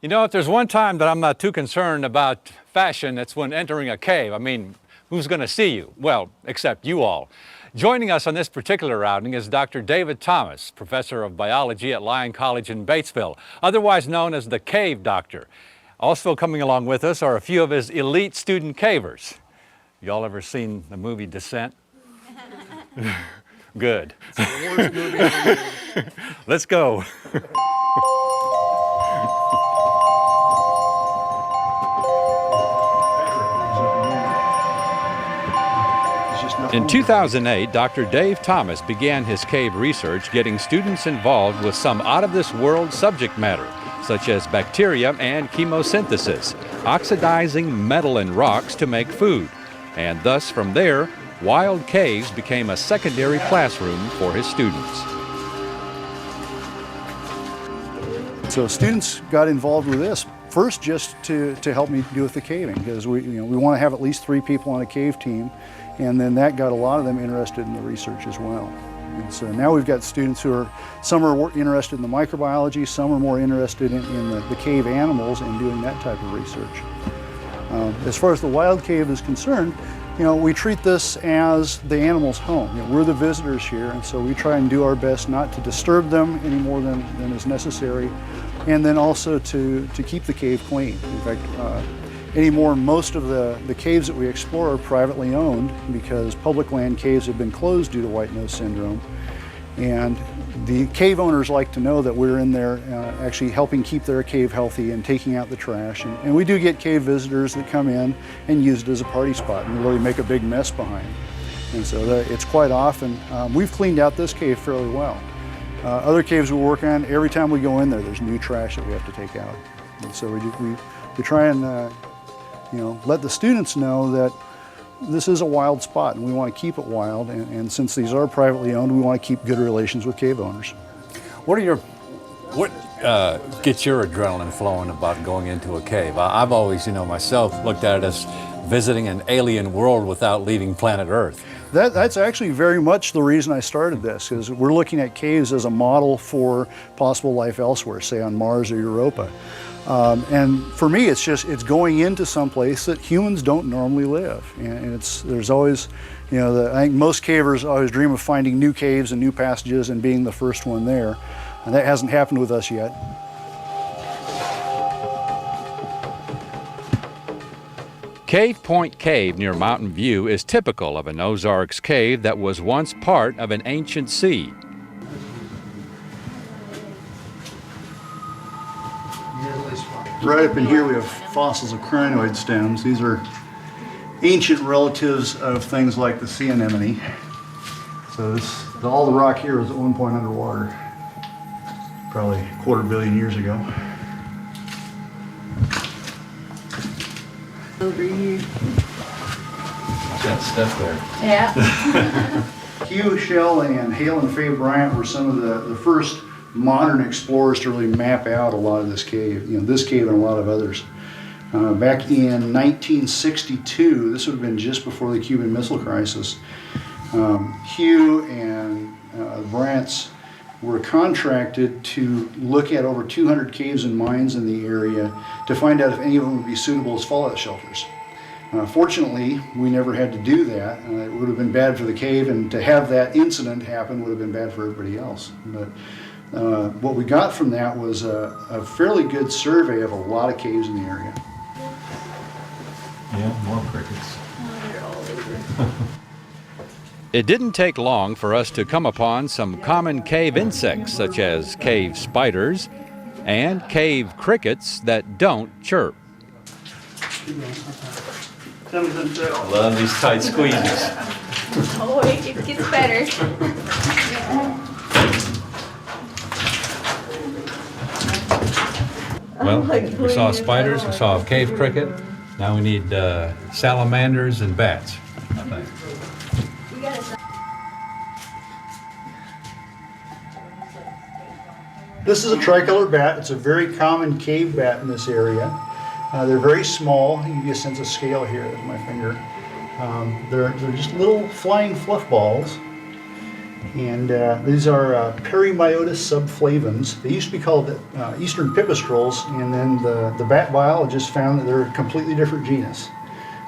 You know, if there's one time that I'm not too concerned about fashion, it's when entering a cave. I mean, who's going to see you? Well, except you all. Joining us on this particular outing is Dr. David Thomas, professor of biology at Lyon College in Batesville, otherwise known as the Cave Doctor. Also coming along with us are a few of his elite student cavers. Y'all ever seen the movie Descent? Good. Let's go. In 2008, Dr. Dave Thomas began his cave research, getting students involved with some out-of-this-world subject matter, such as bacteria and chemosynthesis, oxidizing metal and rocks to make food. And thus, from there, wild caves became a secondary classroom for his students. So students got involved with this first just to help me do with the caving, because we want to have at least 3 people on a cave team, and then that got a lot of them interested in the research as well. And so now we've got students who are, some are interested in the microbiology, some are more interested in the cave animals and doing that type of research. As far as the wild cave is concerned, we treat this as the animal's home. We're the visitors here, and so we try and do our best not to disturb them any more than is necessary, and then also to keep the cave clean. In fact, most of the caves that we explore are privately owned because public land caves have been closed due to white nose syndrome. And the cave owners like to know that we're in there actually helping keep their cave healthy and taking out the trash. And we do get cave visitors that come in and use it as a party spot and really make a big mess behind. And so it's quite often. We've cleaned out this cave fairly well. Other caves we work on, every time we go in there, there's new trash that we have to take out. And so we try and let the students know that this is a wild spot and we want to keep it wild, and since these are privately owned, we want to keep good relations with cave owners. What gets your adrenaline flowing about going into a cave? I've always, myself looked at it as visiting an alien world without leaving planet Earth. That's actually very much the reason I started this, is we're looking at caves as a model for possible life elsewhere, say on Mars or Europa. And for me, it's going into some place that humans don't normally live. And there's always, I think most cavers always dream of finding new caves and new passages and being the first one there. And that hasn't happened with us yet. Cave Point Cave near Mountain View is typical of an Ozarks cave that was once part of an ancient sea. Right up in here we have fossils of crinoid stems. These are ancient relatives of things like the sea anemone. So all the rock here was at one point underwater, probably a 250 million years ago. Over here. That stuff there. Yeah. Hugh Shell and Hale and Faye Bryant were some of the first modern explorers to really map out a lot of this cave, this cave and a lot of others. Back in 1962, this would have been just before the Cuban Missile Crisis, Hugh and the Bryants were contracted to look at over 200 caves and mines in the area to find out if any of them would be suitable as fallout shelters. Fortunately, we never had to do that. It would have been bad for the cave, and to have that incident happen would have been bad for everybody else. But what we got from that was a fairly good survey of a lot of caves in the area. Yeah, more crickets. Oh, they're all over. It didn't take long for us to come upon some common cave insects, such as cave spiders and cave crickets that don't chirp. I love these tight squeezes. Oh, it gets better. Well, we saw spiders, we saw a cave cricket. Now we need salamanders and bats, I think. This is a tricolor bat. It's a very common cave bat in this area. They're very small. You can get a sense of scale here with my finger. They're just little flying fluff balls. And these are Perimyotis subflavans. They used to be called eastern pipistrels, and then the bat biologists found that they're a completely different genus.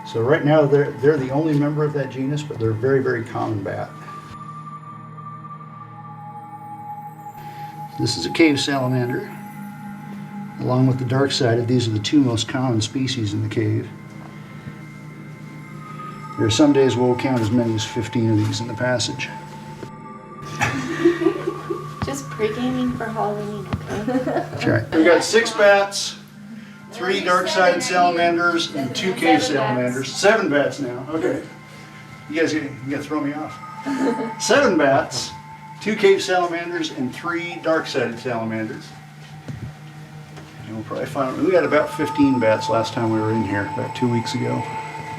So right now they're the only member of that genus, but they're a very, very common bat. This is a cave salamander. Along with the dark-sided, these are the two most common species in the cave. There are some days we'll count as many as 15 of these in the passage. Just pre-gaming for Halloween, okay? That's right. We've got 6 bats, 3 dark-sided salamanders, and 2 cave salamanders. 7 bats now, okay. You guys gotta throw me off. 7 bats, 2 cave salamanders, and 3 dark-sided salamanders. And we'll probably find, we had about 15 bats last time we were in here, about 2 weeks ago.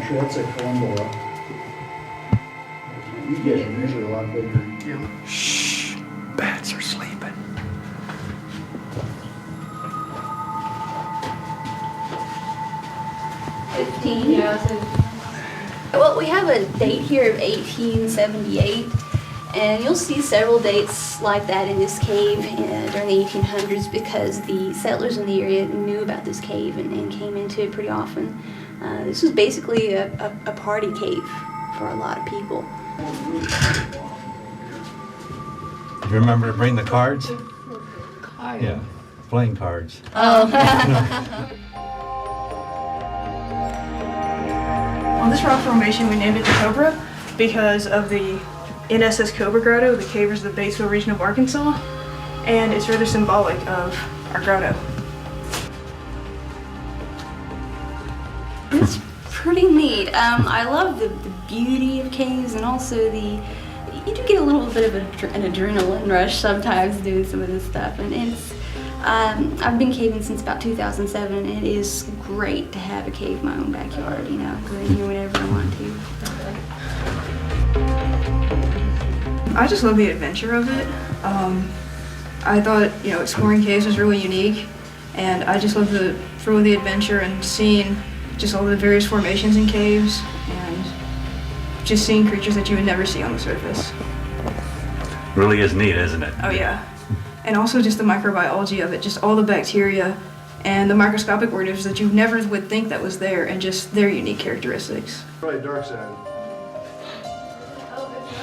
Sure, that's a Columbo. You guys are usually a lot bigger. Yeah. Shh, bats are sleeping. Well, we have a date here of 1878, and you'll see several dates like that in this cave during the 1800s because the settlers in the area knew about this cave and came into it pretty often. This was basically a party cave for a lot of people. You remember to bring the cards? Cards? Yeah, playing cards. On this rock formation, we named it the Cobra because of the NSS Cobra grotto. The cave is the Batesville region of Arkansas, and it's rather symbolic of our grotto. It's pretty neat. I love the beauty of caves, and also you do get a little bit of an adrenaline rush sometimes doing some of this stuff. And it's I've been caving since about 2007, and it is great to have a cave in my own backyard. You know, go in here whenever I want to. I just love the adventure of it. I thought, exploring caves was really unique, and I just love the thrill of the adventure and seeing just all the various formations in caves and just seeing creatures that you would never see on the surface. Really is neat, isn't it? Oh yeah. And also just the microbiology of it, just all the bacteria and the microscopic organisms that you never would think that was there, and just their unique characteristics. Probably dark-sided.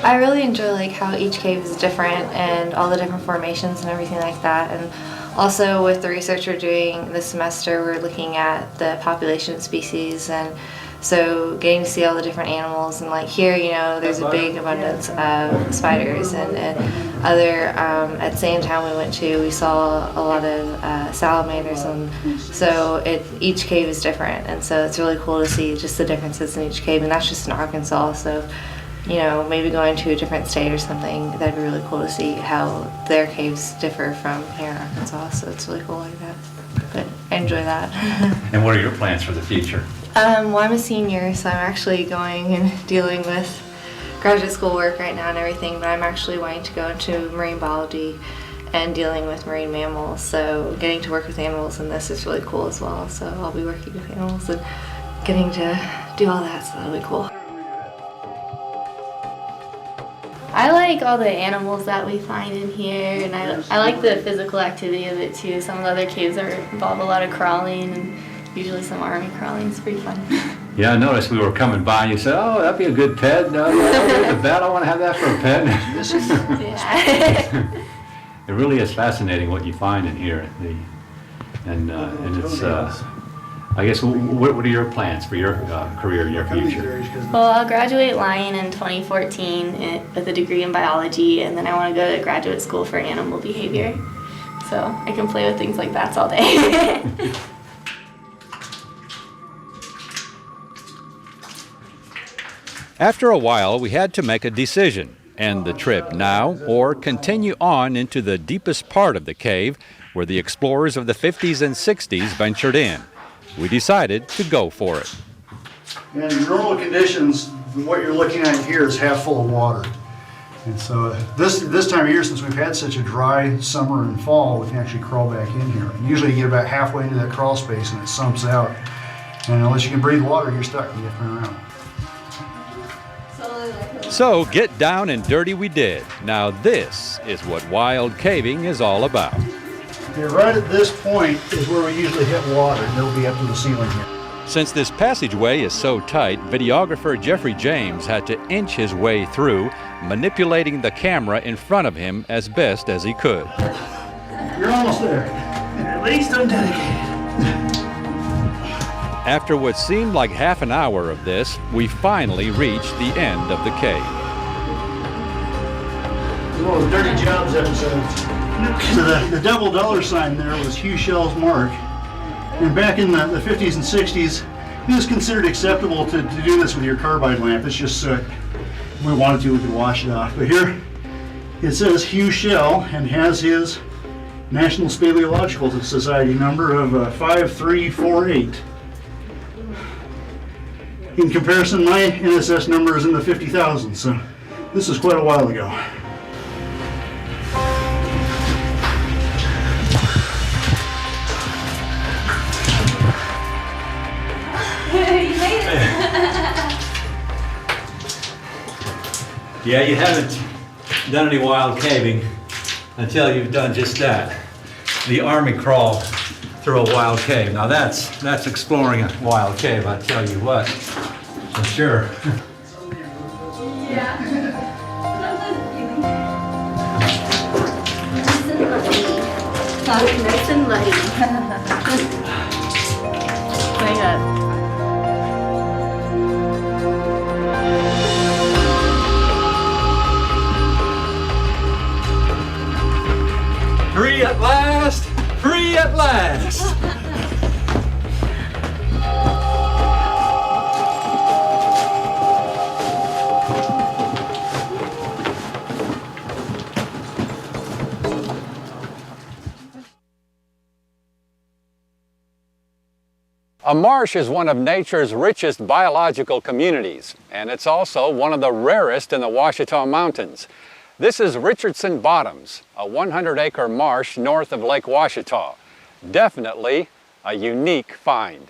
I really enjoy how each cave is different and all the different formations and everything like that. And also with the research we're doing this semester, we're looking at the population species, and so getting to see all the different animals. And here, there's a big abundance of spiders and other, at the same time we went to, we saw a lot of salamanders, and so each cave is different, and so it's really cool to see just the differences in each cave, and that's just in Arkansas. So maybe going to a different state or something, that'd be really cool to see how their caves differ from here in Arkansas. So it's really cool like that. But I enjoy that. And what are your plans for the future? Well, I'm a senior, so I'm actually going and dealing with graduate school work right now and everything, but I'm actually wanting to go into marine biology and dealing with marine mammals. So getting to work with animals in this is really cool as well. So I'll be working with animals and getting to do all that, so that'll be cool. I like all the animals that we find in here, and I like the physical activity of it too. Some of the other caves involve a lot of crawling, and usually some army crawling. It's pretty fun. Yeah, I noticed we were coming by and you said, oh, that'd be a good pet. There's a bat, I want to have that for a pet. Yeah. It really is fascinating what you find in here. And it's, I guess, what are your plans for your career, your future? Well, I'll graduate Lyon in 2014 with a degree in biology, and then I want to go to graduate school for animal behavior. So I can play with things like bats all day. After a while, we had to make a decision, end the trip now or continue on into the deepest part of the cave where the explorers of the 50s and 60s ventured in. We decided to go for it. In normal conditions, what you're looking at here is half full of water. And so this time of year, since we've had such a dry summer and fall, we can actually crawl back in here. Usually you get about halfway into that crawl space and it sumps out. And unless you can breathe water, you're stuck. You have to turn around. So So get down and dirty we did. Now this is what wild caving is all about. Okay, right at this point is where we usually hit water, and it'll be up to the ceiling here. Since this passageway is so tight, videographer Jeffrey James had to inch his way through, manipulating the camera in front of him as best as he could. You're almost there. At least I'm dedicated. After what seemed like half an hour of this, we finally reached the end of the cave. One of those Dirty Jobs episodes. So the double dollar sign there was Hugh Shell's mark. And back in the 50s and 60s, it was considered acceptable to do this with your carbide lamp. It's just soot. If we wanted to, we could wash it off. But here it says Hugh Shell and has his National Speleological Society number of 5348. In comparison, my NSS number is in the 50,000, so this is quite a while ago. Yeah, you haven't done any wild caving until you've done just that. The army crawl through a wild cave. Now that's exploring a wild cave, I tell you what, for sure. Yeah. Nice and light. Hang on. Free at last! Free at last! A marsh is one of nature's richest biological communities, and it's also one of the rarest in the Ouachita Mountains. This is Richardson Bottoms, a 100-acre marsh north of Lake Ouachita. Definitely a unique find.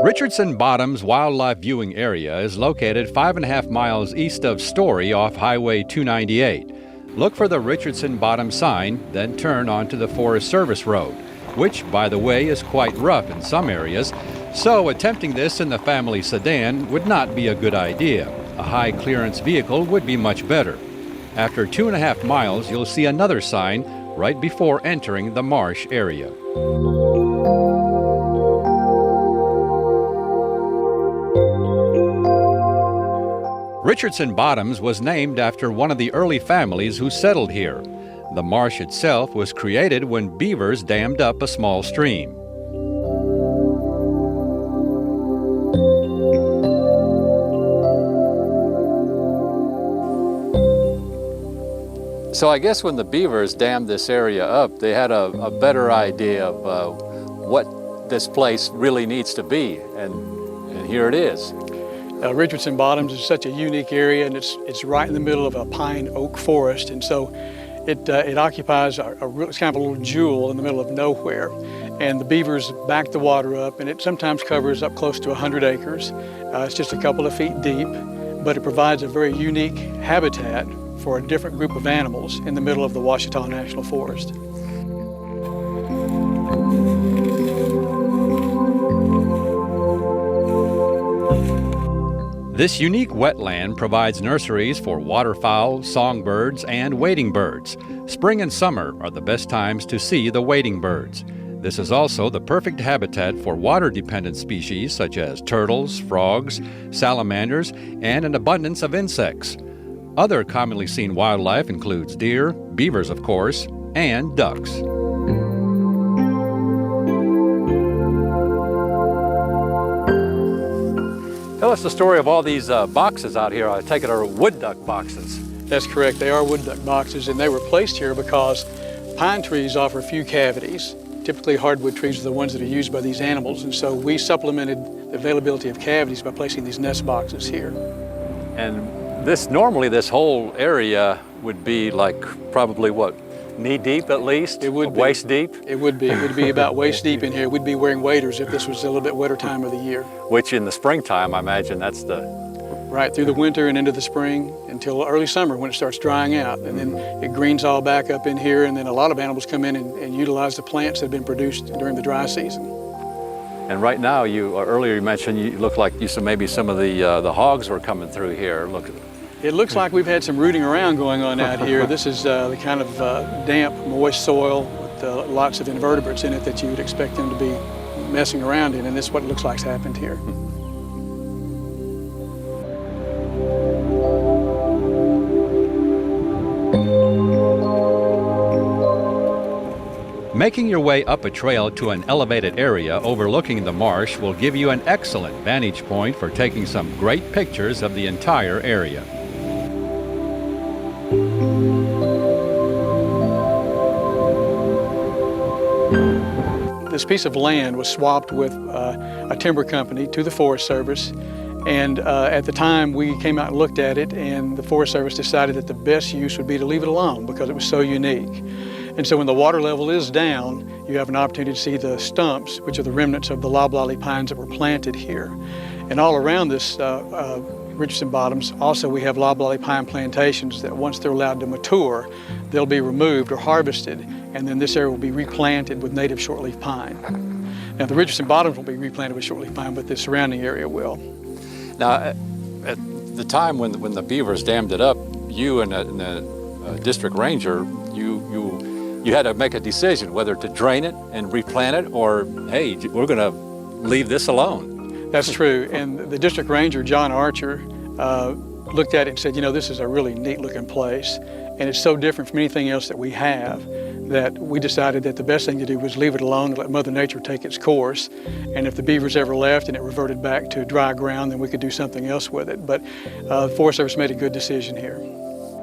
Richardson Bottoms Wildlife Viewing Area is located 5.5 miles east of Story off Highway 298. Look for the Richardson Bottoms sign, then turn onto the Forest Service Road, which, by the way, is quite rough in some areas, so attempting this in the family sedan would not be a good idea. A high-clearance vehicle would be much better. After 2.5 miles, you'll see another sign right before entering the marsh area. Richardson Bottoms was named after one of the early families who settled here. The marsh itself was created when beavers dammed up a small stream. So I guess when the beavers dammed this area up, they had a better idea of what this place really needs to be, and here it is. Richardson Bottoms is such a unique area, and it's right in the middle of a pine oak forest, and so it occupies it's kind of a little jewel in the middle of nowhere. And the beavers back the water up, and it sometimes covers up close to 100 acres. It's just a couple of feet deep, but it provides a very unique habitat for a different group of animals in the middle of the Ouachita National Forest. This unique wetland provides nurseries for waterfowl, songbirds, and wading birds. Spring and summer are the best times to see the wading birds. This is also the perfect habitat for water-dependent species such as turtles, frogs, salamanders, and an abundance of insects. Other commonly seen wildlife includes deer, beavers of course, and ducks. Tell us the story of all these boxes out here. I take it are wood duck boxes. That's correct, they are wood duck boxes, and they were placed here because pine trees offer few cavities. Typically hardwood trees are the ones that are used by these animals, and so we supplemented the availability of cavities by placing these nest boxes here. And normally this whole area would be like probably what, Knee deep at least? It would be. Waist deep? It would be. It would be about waist deep in here. We'd be wearing waders if this was a little bit wetter time of the year. Which in the springtime, I imagine that's the... Right through the winter and into the spring until early summer when it starts drying out. And then it greens all back up in here, and then a lot of animals come in and utilize the plants that have been produced during the dry season. And right now, earlier you mentioned you look like you said maybe some of the hogs were coming through here. Look. It looks like we've had some rooting around going on out here. This is the kind of damp, moist soil with lots of invertebrates in it that you would expect them to be messing around in, and this is what it looks like's happened here. Making your way up a trail to an elevated area overlooking the marsh will give you an excellent vantage point for taking some great pictures of the entire area. This piece of land was swapped with a timber company to the Forest Service, and at the time we came out and looked at it, and the Forest Service decided that the best use would be to leave it alone because it was so unique. And so when the water level is down, you have an opportunity to see the stumps, which are the remnants of the loblolly pines that were planted here. And all around this Richardson Bottoms, also we have loblolly pine plantations that once they're allowed to mature, they'll be removed or harvested, and then this area will be replanted with native shortleaf pine. Now the Richardson Bottoms will be replanted with shortleaf pine, but the surrounding area will. Now, at the time when the beavers dammed it up, you and the district ranger, you had to make a decision whether to drain it and replant it, or hey, we're going to leave this alone. That's true, and the district ranger, John Archer, looked at it and said, you know, this is a really neat looking place, and it's so different from anything else that we have that we decided that the best thing to do was leave it alone and let Mother Nature take its course. And if the beavers ever left and it reverted back to dry ground, then we could do something else with it. But the Forest Service made a good decision here.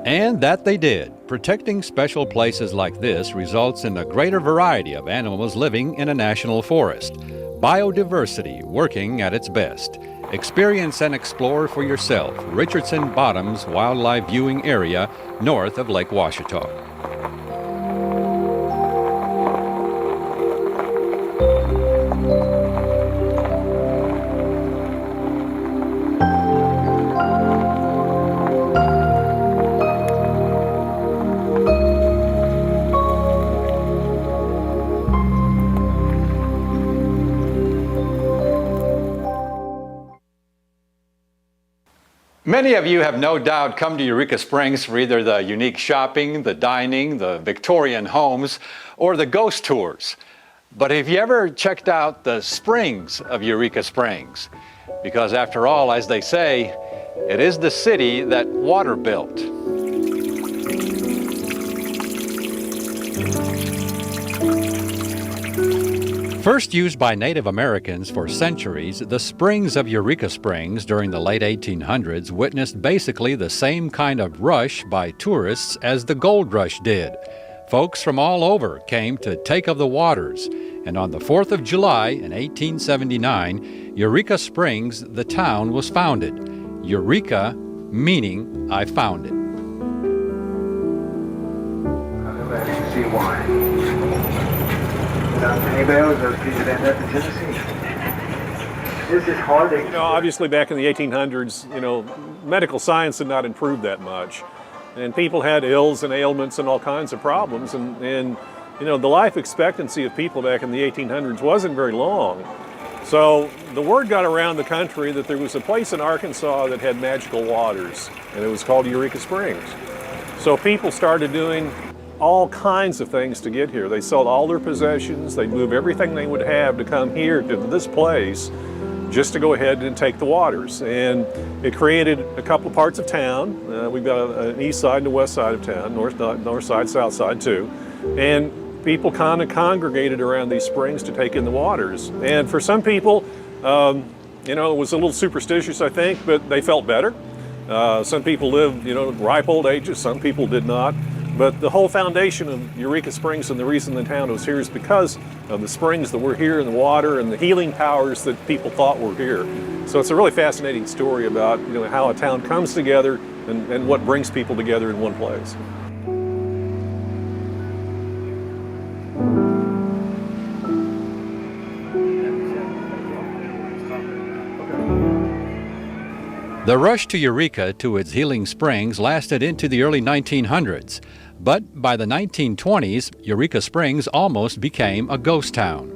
And that they did. Protecting special places like this results in a greater variety of animals living in a national forest. Biodiversity working at its best. Experience and explore for yourself Richardson Bottoms Wildlife Viewing Area north of Lake Ouachita. Many of you have no doubt come to Eureka Springs for either the unique shopping, the dining, the Victorian homes, or the ghost tours. But have you ever checked out the springs of Eureka Springs? Because after all, as they say, it is the city that water built. First used by Native Americans for centuries, the springs of Eureka Springs during the late 1800s witnessed basically the same kind of rush by tourists as the gold rush did. Folks from all over came to take of the waters, and on the 4th of July in 1879, Eureka Springs, the town, was founded. Eureka meaning I found it. See why. Anybody else those kids that end up in Tennessee? This is hard to... You know, obviously back in the 1800s, you know, medical science had not improved that much. And people had ills and ailments and all kinds of problems. And you know, the life expectancy of people back in the 1800s wasn't very long. So the word got around the country that there was a place in Arkansas that had magical waters, and it was called Eureka Springs. So people started doing all kinds of things to get here. They sold all their possessions, they'd move everything they would have to come here to this place just to go ahead and take the waters. And it created a couple of parts of town. We've got an east side and a west side of town, north side, south side too. And people kind of congregated around these springs to take in the waters. And for some people, you know, it was a little superstitious, I think, but they felt better. Some people lived, you know, ripe old ages, some people did not. But the whole foundation of Eureka Springs and the reason the town was here is because of the springs that were here and the water and the healing powers that people thought were here. So it's a really fascinating story about, you know, how a town comes together and what brings people together in one place. The rush to Eureka to its healing springs lasted into the early 1900s, but by the 1920s, Eureka Springs almost became a ghost town.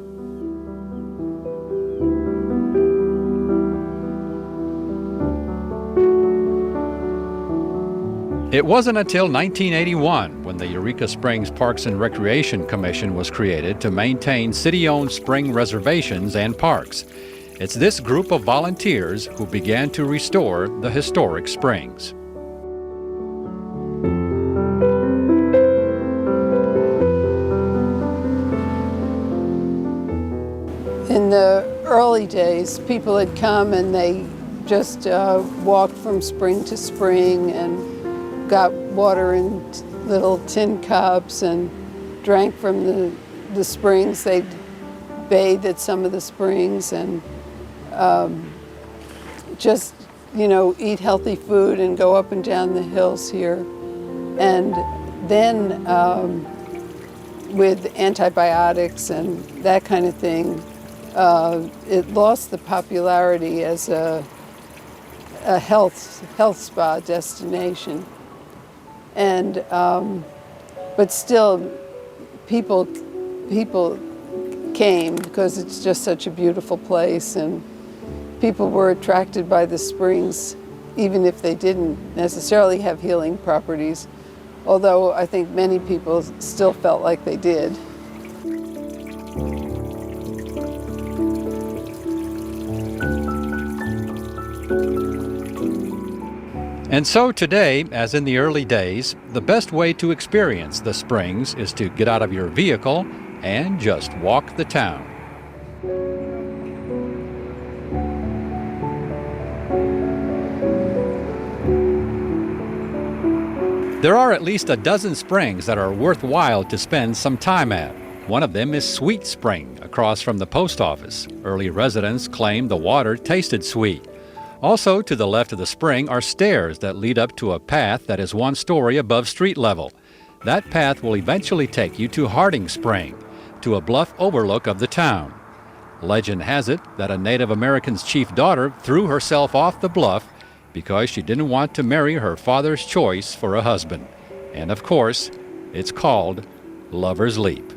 It wasn't until 1981 when the Eureka Springs Parks and Recreation Commission was created to maintain city-owned spring reservations and parks. It's this group of volunteers who began to restore the historic springs. In the early days, people had come and they just walked from spring to spring and got water in little tin cups and drank from the springs. They'd bathe at some of the springs and just, eat healthy food and go up and down the hills here. And then with antibiotics and that kind of thing, it lost the popularity as a health spa destination. And but still, people came because it's just such a beautiful place, and people were attracted by the springs, even if they didn't necessarily have healing properties. Although I think many people still felt like they did. And so today, as in the early days, the best way to experience the springs is to get out of your vehicle and just walk the town. There are at least a dozen springs that are worthwhile to spend some time at. One of them is Sweet Spring, across from the post office. Early residents claim the water tasted sweet. Also, to the left of the spring are stairs that lead up to a path that is one story above street level. That path will eventually take you to Harding Spring, to a bluff overlook of the town. Legend has it that a Native American's chief daughter threw herself off the bluff because she didn't want to marry her father's choice for a husband. And of course, it's called Lover's Leap.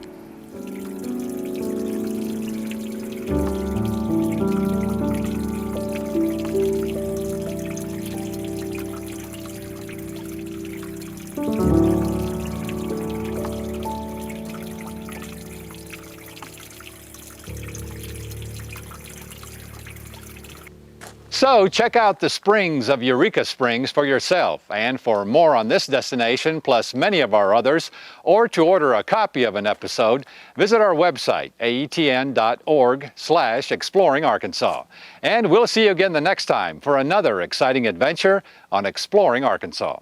So check out the springs of Eureka Springs for yourself. And for more on this destination, plus many of our others, or to order a copy of an episode, visit our website, aetn.org/exploring-Arkansas. And we'll see you again the next time for another exciting adventure on Exploring Arkansas.